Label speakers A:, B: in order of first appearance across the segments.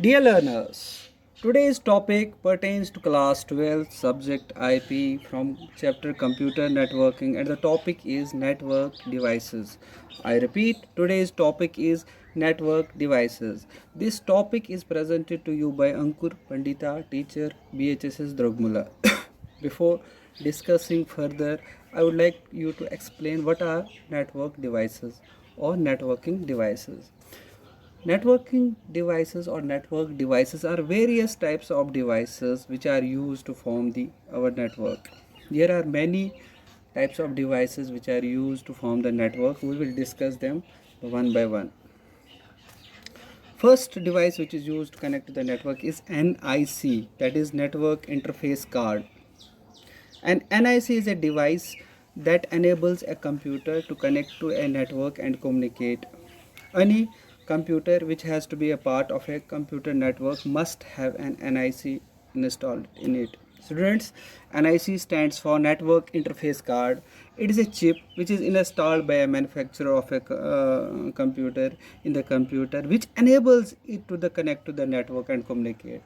A: Dear learners, today's topic pertains to class 12 subject IP from chapter computer networking and the topic is network devices. I repeat, today's topic is network devices. This topic is presented to you by Ankur Pandita, teacher BHSS Dragmula. Before discussing further, I would like you to explain what are network devices or networking devices. Networking devices or network devices are various types of devices which are used to form our network. There are many types of devices which are used to form the network. We will discuss them one by one. First device which is used to connect to the network is NIC, that is Network Interface Card. An NIC is a device that enables a computer to connect to a network and communicate. Any computer which has to be a part of a computer network must have an NIC installed in it. Students, NIC stands for Network Interface Card. It is a chip which is installed by a manufacturer of a computer in the computer which enables it to connect to the network and communicate.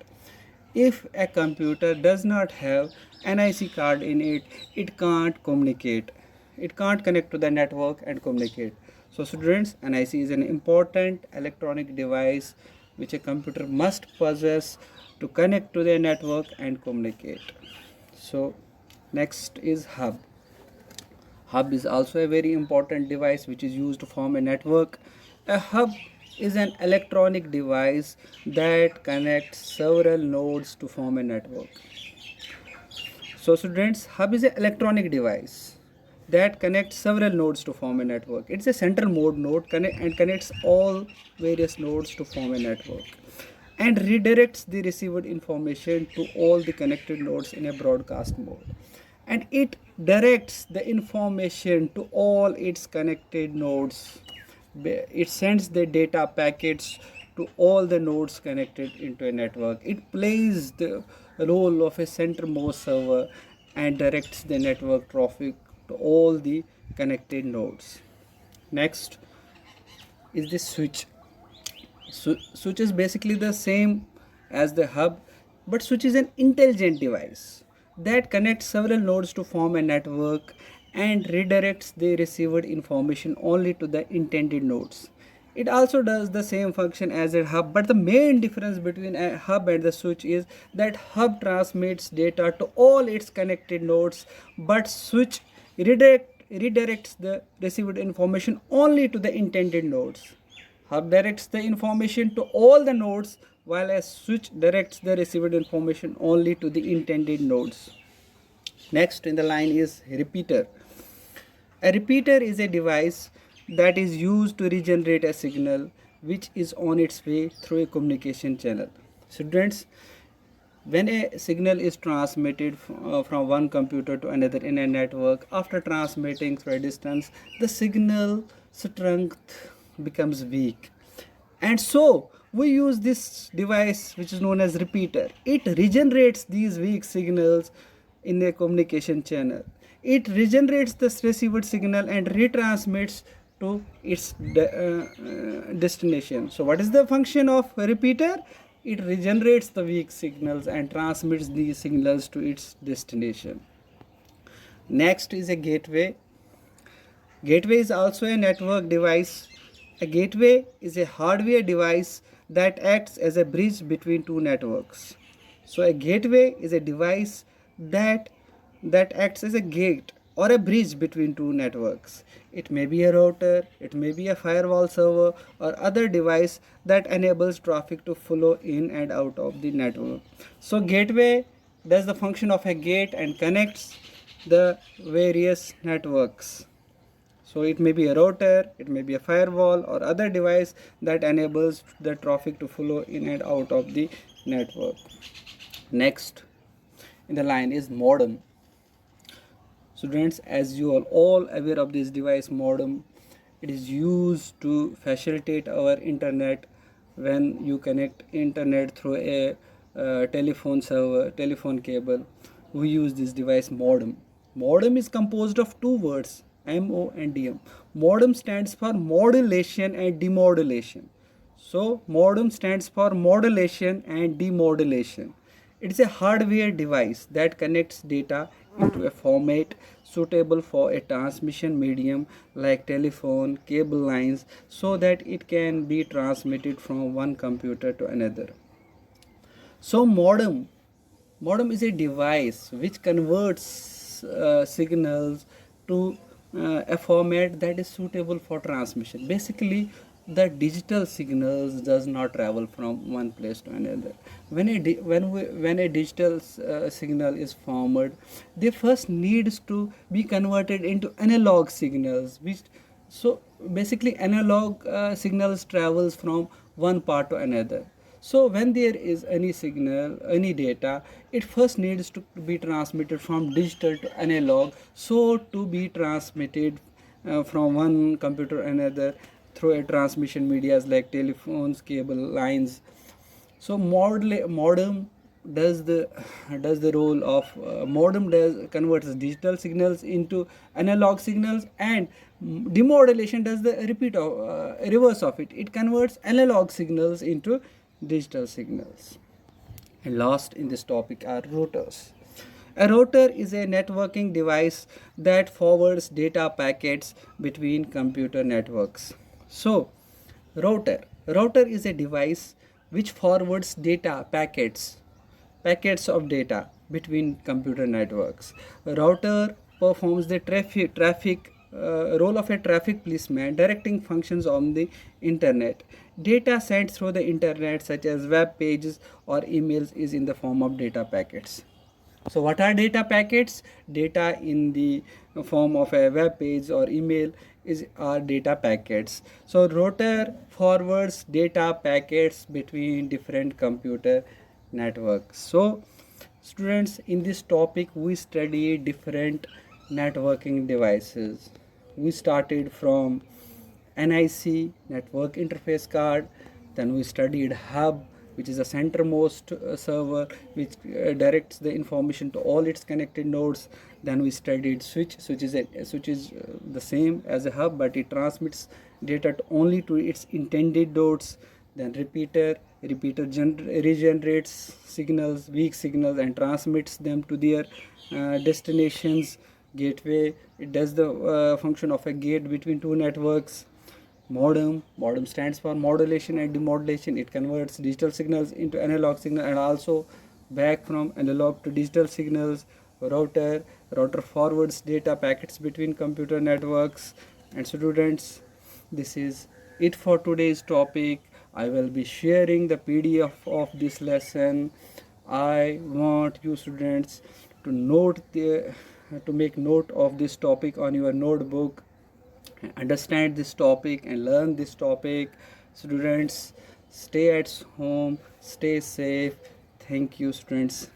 A: If a computer does not have NIC card in it, it can't communicate. It can't connect to the network and communicate. So students, NIC is an important electronic device which a computer must possess to connect to the network and communicate. So next is hub. Hub is also a very important device which is used to form a network. A hub is an electronic device that connects several nodes to form a network. So students, hub is an electronic device that connects several nodes to form a network. It's a central node and connects all various nodes to form a network and redirects the received information to all the connected nodes in a broadcast mode. And it directs the information to all its connected nodes. It sends the data packets to all the nodes connected into a network. It plays the role of a centermost server and directs the network traffic to all the connected nodes. Next is the switch. Switch is basically the same as the hub, but switch is an intelligent device that connects several nodes to form a network and redirects the received information only to the intended nodes. It also does the same function as a hub, but the main difference between a hub and the switch is that hub transmits data to all its connected nodes, but switch redirects the received information only to the intended nodes. Hub directs the information to all the nodes while a switch directs the received information only to the intended nodes. Next in the line is repeater. A repeater is a device that is used to regenerate a signal which is on its way through a communication channel. Students, when a signal is transmitted from one computer to another in a network, after transmitting through a distance, the signal strength becomes weak. And so we use this device which is known as repeater. It regenerates these weak signals in a communication channel. It regenerates the received signal and retransmits to its destination. So what is the function of a repeater? It regenerates the weak signals and transmits these signals to its destination. Next is a gateway. Gateway is also a network device. A gateway is a hardware device that acts as a bridge between two networks. So a gateway is a device that acts as a gate or a bridge between two networks. It may be a router, it may be a firewall server or other device that enables traffic to flow in and out of the network. So gateway does the function of a gate and connects the various networks. So it may be a router, it may be a firewall or other device that enables the traffic to flow in and out of the network. Next in the line is modem. Students, as you are all aware of this device, modem, it is used to facilitate our internet. When you connect internet through a telephone server, telephone cable, we use this device modem. Modem is composed of two words, MO and DM. Modem stands for modulation and demodulation. So modem stands for modulation and demodulation. It is a hardware device that connects data into a format suitable for a transmission medium like telephone, cable lines, so that it can be transmitted from one computer to another. So modem is a device which converts signals to a format that is suitable for transmission. Basically, the digital signals does not travel from one place to another. When a digital signal is formed, they first needs to be converted into analog signals, which so basically analog signals travels from one part to another. So when there is any signal, any data, it first needs to be transmitted from digital to analog, so to be transmitted from one computer to another through a transmission medias like telephones, cable lines. So modem does the role of modem does converts digital signals into analog signals, and demodulation does the reverse of it. It converts analog signals into digital signals. And last in this topic are routers. A router is a networking device that forwards data packets between computer networks. So, router is a device which forwards data packets of data between computer networks. A router performs the traffic role of a traffic policeman, directing functions on the internet. Data sent through the internet, such as web pages or emails, is in the form of data packets. So what are data packets? Data in the form of a web page or email is are data packets. So router forwards data packets between different computer networks. So students, in this topic we study different networking devices. We started from NIC, network interface card. Then we studied hub, which is a centermost server which directs the information to all its connected nodes. Then we studied switch is the same as a hub, but it transmits data only to its intended nodes. Then repeater regenerates signals, weak signals, and transmits them to their destinations. Gateway, it does the function of a gate between two networks. Modem stands for modulation and demodulation. It converts digital signals into analog signal and also back from analog to digital signals. Router forwards data packets between computer networks. And students, this is it for today's topic. I will be sharing the PDF of this lesson. I want you students to make note of this topic on your notebook, understand this topic and learn this topic. Students, stay at home, stay safe. Thank you, students.